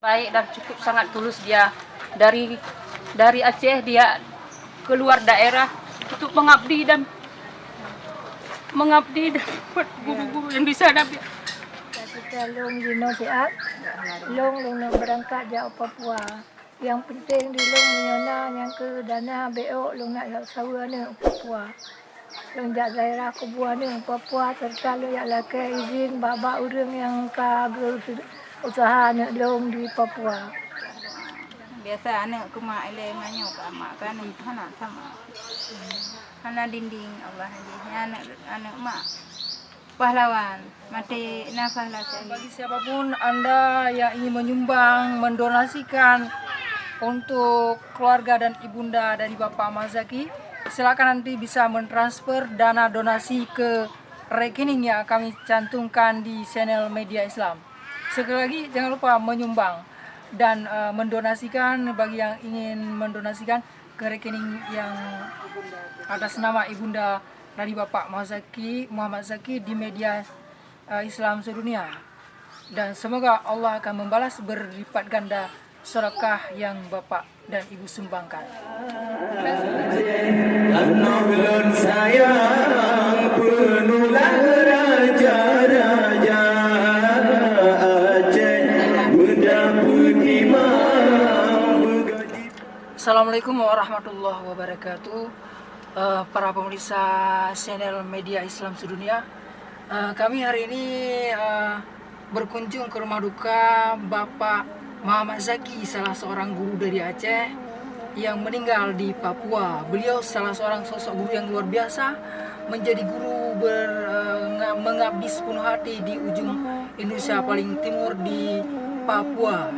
Baik dan cukup sangat tulus dia dari Aceh dia keluar daerah untuk mengabdi dan buat guru-guru yang di sana. Kita long dino siap, long berangkat jauh Papua. Yang penting di long menyona yang ke dana BO long nak sawa ni Papua. Long jak daerah Kubua ni Papua serta lo yang laki izin baba urang yang ka usaha ni long di Papua. Biasa anak kuma ile manyo ka mak kan hana sama. Hana dinding Allah anak mak pahlawan mati nafas lah. Bagi siapapun Anda yang ingin menyumbang, mendonasikan untuk keluarga dan ibunda dari Bapak Ahmad Zaki, silakan nanti bisa mentransfer dana donasi ke rekening yang kami cantumkan di channel Media Islam. Sekali lagi jangan lupa menyumbang dan mendonasikan bagi yang ingin mendonasikan ke rekening yang atas nama ibunda dari Bapak Muhammad Zaki di Media Islam sedunia. Dan semoga Allah akan membalas berlipat ganda sedekah yang Bapak dan Ibu sumbangkan. Assalamualaikum warahmatullahi wabarakatuh. Para pemirsa channel Media Islam sedunia, kami hari ini berkunjung ke rumah duka Bapak Muhammad Zaki, salah seorang guru dari Aceh yang meninggal di Papua. Beliau salah seorang sosok guru yang luar biasa, menjadi guru mengabdi sepenuh hati di ujung Indonesia paling timur di Papua,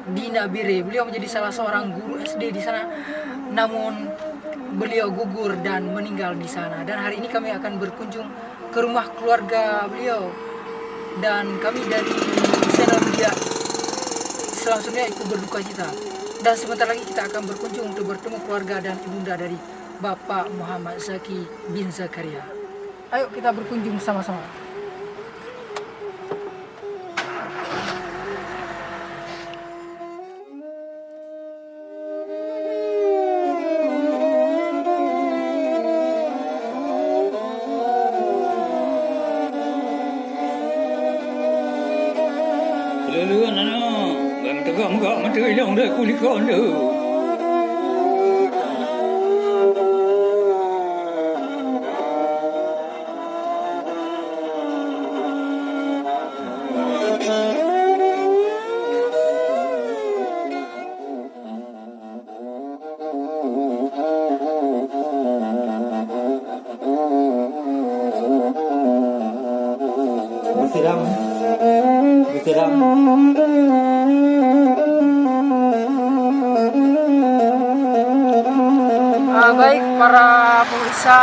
di Nabire. Beliau menjadi salah seorang guru SD di sana, namun beliau gugur dan meninggal di sana. Dan hari ini kami akan berkunjung ke rumah keluarga beliau, dan kami dari channel Media Islam sedunia ikut berduka cita. Dan sebentar lagi kita akan berkunjung untuk bertemu keluarga dan ibunda dari Bapak Muhammad Zaki bin Zakaria. Ayo kita berkunjung sama-sama. Luluan anak, bang tegak muka mata hilang dah kulit kau dah. Bersiram. Baik para pemirsa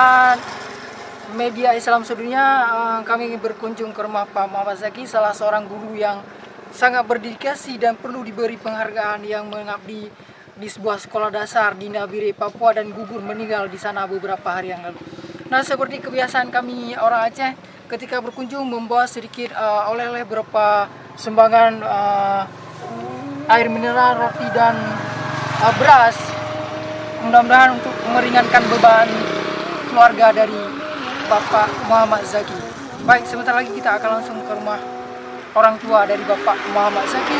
Media Islam sedunia, kami berkunjung ke rumah Pak Muhammad Zaki, salah seorang guru yang sangat berdedikasi dan perlu diberi penghargaan, yang mengabdi di sebuah sekolah dasar di Nabire, Papua, dan gugur meninggal di sana beberapa hari yang lalu. Nah, seperti kebiasaan kami orang Aceh, ketika berkunjung membawa sedikit oleh-oleh berupa sumbangan air mineral, roti, dan beras, mudah-mudahan untuk meringankan beban keluarga dari Bapak Muhammad Zaki. Baik, sebentar lagi kita akan langsung ke rumah orang tua dari Bapak Muhammad Zaki,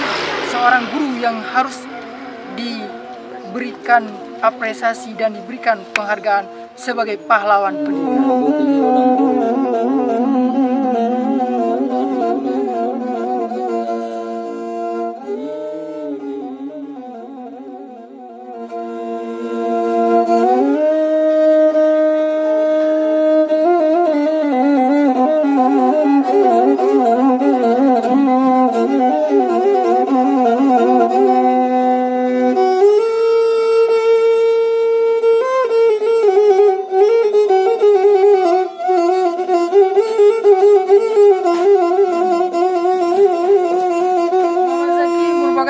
seorang guru yang harus diberikan apresiasi dan diberikan penghargaan sebagai pahlawan pendidikan.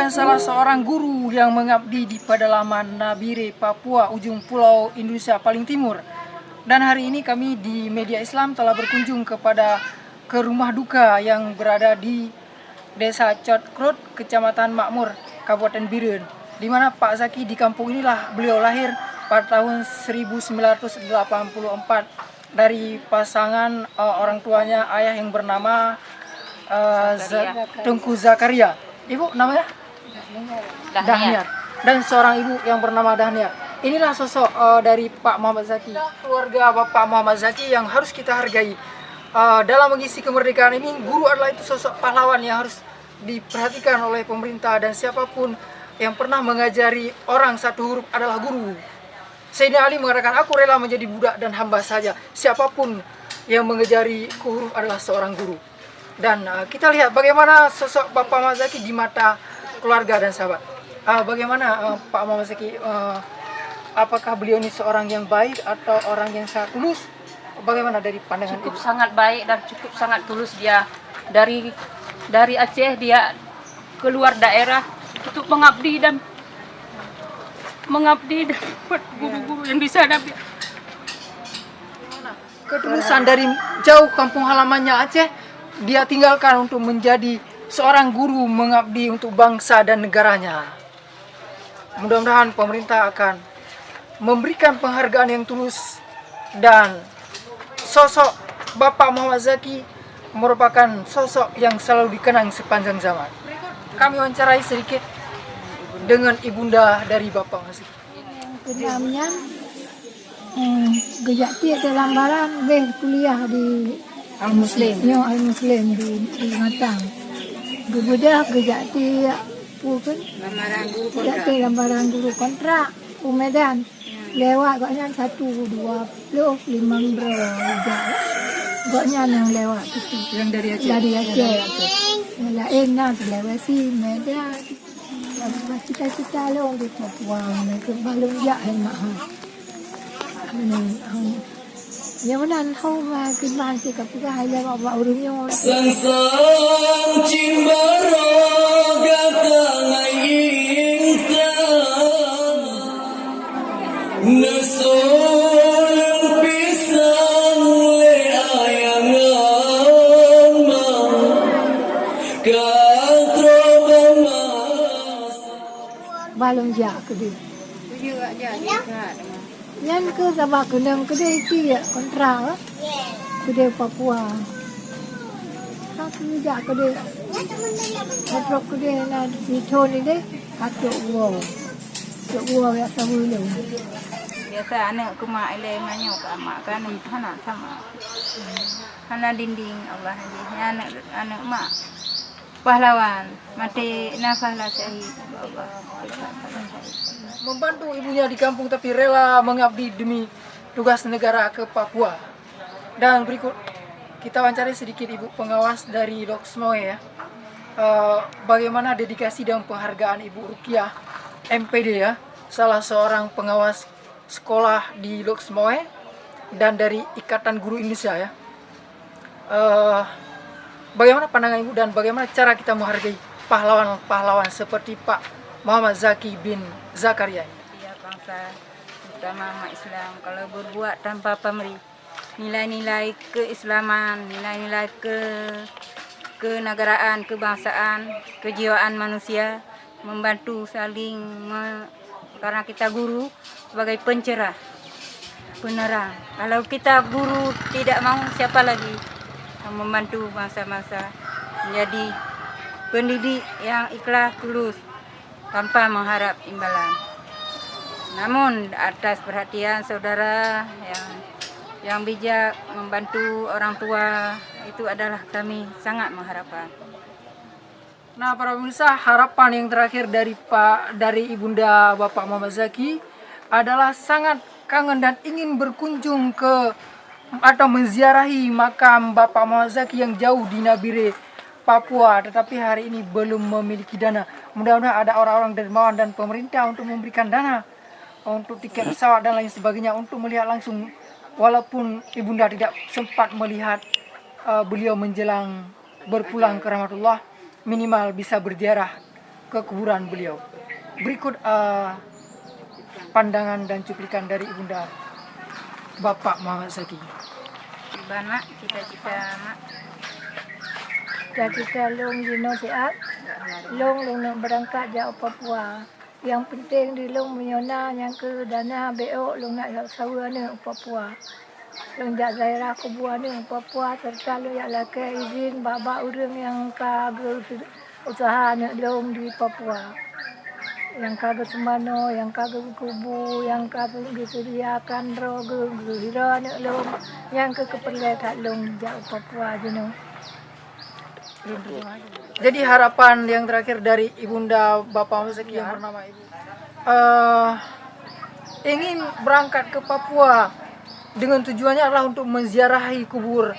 Salah seorang guru yang mengabdi di pedalaman Nabire, Papua, ujung pulau Indonesia paling timur. Dan hari ini kami di Media Islam telah berkunjung ke rumah duka yang berada di Desa Cotkrut, Kecamatan Makmur, Kabupaten Biren, di mana Pak Zaki di kampung inilah beliau lahir pada tahun 1984 dari pasangan orang tuanya ayah yang bernama Tengku Zakaria. Ibu namanya? Dahniar. Dan seorang ibu yang bernama Dahniar. Inilah sosok dari Pak Muhammad Zaki. Keluarga Bapak Muhammad Zaki yang harus kita hargai. Dalam mengisi kemerdekaan ini, guru adalah itu sosok pahlawan yang harus diperhatikan oleh pemerintah, dan siapapun yang pernah mengajari orang satu huruf adalah guru. Sayyidina Ali mengatakan, aku rela menjadi budak dan hamba saja. Siapapun yang mengajari huruf adalah seorang guru. Dan kita lihat bagaimana sosok Bapak Muhammad Zaki di mata keluarga dan sahabat. Bagaimana Pak Muhammad Zaki, apakah beliau ini seorang yang baik atau orang yang sangat tulus? Bagaimana dari pandangan Cukup ibu? sangat baik dan cukup sangat tulus dia. Dari Aceh dia keluar daerah untuk mengabdi dan buat guru-guru yang di sana. Ketulusan dari jauh kampung halamannya Aceh, dia tinggalkan untuk menjadi seorang guru mengabdi untuk bangsa dan negaranya. Mudah-mudahan pemerintah akan memberikan penghargaan yang tulus, dan sosok Bapak Muhammad Zaki merupakan sosok yang selalu dikenang sepanjang zaman. Kami wawancarai sedikit dengan ibunda dari Bapak Muhammad Zaki. Keenamnya gejak tiap dalam barang kuliah di Al-Muslim. Al-Muslim di Matang. Kemudian gejak tiap pun gejak tiap lambaran guru kontrak Medan. Lewat gaknya 120 5 gejak. Gaknya yang lewat itu. Yang dari Aceh. Dari Aceh. Yang lain nak lewat si Medan. Cita-cita lo di Papua, mereka belum jalan mahal. Yang mana tahu mah kita sih kapal hai le bawa urungnya. Sang cimbaro gatangai intan Nesoleng pisang le ayangan mau Katroba mas Balong jak ke dia. Yang ke sama kenang ke dia itu kontra ke dia Papua. Aku jak ke dia. Kontrol ke dia na di thôn ni deh. Katuk wow. Katuk wow ya tahu lu. Biasa anak kuma ile manyok amak kan hana sama. Hana dinding Allah haji. Anak mak pahlawan mati nafahlah syahid Allah. Membantu ibunya di kampung tapi rela mengabdi demi tugas negara ke Papua. Dan berikut kita wawancari sedikit ibu pengawas dari Loksmoe ya. Bagaimana dedikasi dan penghargaan Ibu Rukiah MPD ya, salah seorang pengawas sekolah di Loksmoe dan dari Ikatan Guru Indonesia ya. Bagaimana pandangan ibu dan bagaimana cara kita menghargai pahlawan-pahlawan seperti Pak Muhammad Zaki bin Zakaria? Ya bangsa terutama umat Islam kalau berbuat tanpa pamrih, nilai-nilai keislaman, nilai-nilai kenegaraan, kebangsaan, kejiwaan manusia, membantu saling karena kita guru sebagai pencerah, penerang. Kalau kita guru tidak mau, siapa lagi yang membantu bangsa-bangsa menjadi pendidik yang ikhlas tulus tanpa mengharap imbalan. Namun atas perhatian saudara yang bijak membantu orang tua, itu adalah kami sangat mengharapkan. Nah, para pemirsa, harapan yang terakhir dari ibunda Bapak Muhammad Zaki adalah sangat kangen dan ingin berkunjung ke atau menziarahi makam Bapak Muhammad Zaki yang jauh di Nabire, Papua, tetapi hari ini belum memiliki dana. Mudah-mudahan ada orang-orang dermawan dan pemerintah untuk memberikan dana untuk tiket pesawat dan lain sebagainya untuk melihat langsung, walaupun ibunda tidak sempat melihat beliau menjelang berpulang ke rahmatullah, minimal bisa berziarah ke kuburan beliau. Berikut pandangan dan cuplikan dari ibunda Bapak Muhammad Zaki. Iban mak, cita-cita mak cita-cita long Gino siap long nak berangkat jauh Papua. Yang penting di long menyona yang ke dana BO long nak sawa ni Papua. Long jak daerah Kubua ni Papua serta long yang laki izin baba orang yang kagak usaha nak long di Papua. Yang kagak semano, yang kagak kubu, yang kagak disediakan rogo, hira nak long, yang keperluan tak long jauh Papua Gino. Jadi harapan yang terakhir dari Ibunda Bapak Mazaki yang bernama Ibu, ingin berangkat ke Papua dengan tujuannya adalah untuk menziarahi kubur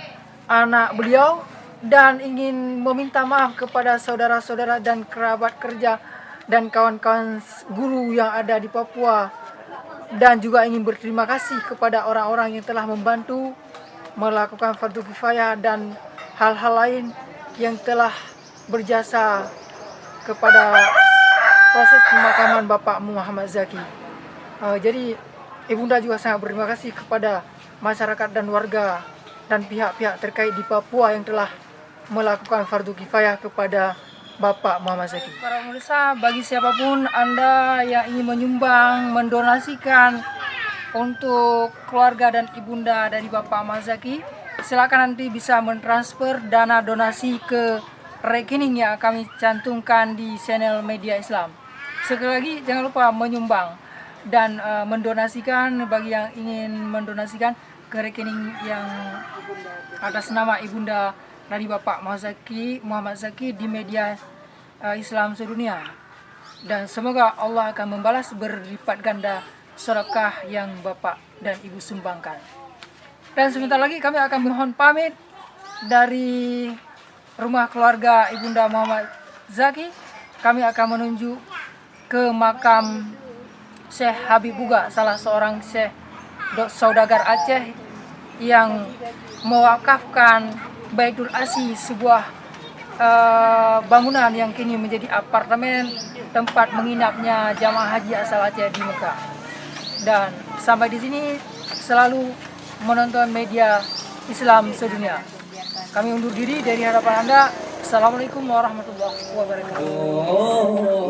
anak beliau dan ingin meminta maaf kepada saudara-saudara dan kerabat kerja dan kawan-kawan guru yang ada di Papua, dan juga ingin berterima kasih kepada orang-orang yang telah membantu melakukan fardu kifayah dan hal-hal lain yang telah berjasa kepada proses pemakaman Bapak Muhammad Zaki. Jadi Ibunda juga sangat berterima kasih kepada masyarakat dan warga dan pihak-pihak terkait di Papua yang telah melakukan fardu kifayah kepada Bapak Muhammad Zaki. Para pemirsa, bagi siapapun Anda yang ingin menyumbang, mendonasikan untuk keluarga dan ibunda dari Bapak Muhammad Zaki, silakan nanti bisa mentransfer dana donasi ke rekening yang kami cantumkan di channel Media Islam. Sekali lagi jangan lupa menyumbang dan mendonasikan bagi yang ingin mendonasikan ke rekening yang atas nama Ibunda dari Bapak Muhammad Zaki di Media Islam sedunia. Dan semoga Allah akan membalas berlipat ganda sedekah yang Bapak dan Ibu sumbangkan. Dan sebentar lagi kami akan mohon pamit dari rumah keluarga Ibunda Muhammad Zaki. Kami akan menuju ke makam Syekh Habib Buga, salah seorang Syekh saudagar Aceh yang mewakafkan Baitul Asi, sebuah bangunan yang kini menjadi apartemen tempat menginapnya jamaah haji asal Aceh di Mekah. Dan sampai di sini selalu menonton Media Islam sedunia. Kami undur diri dari hadapan Anda. Assalamualaikum warahmatullahi wabarakatuh.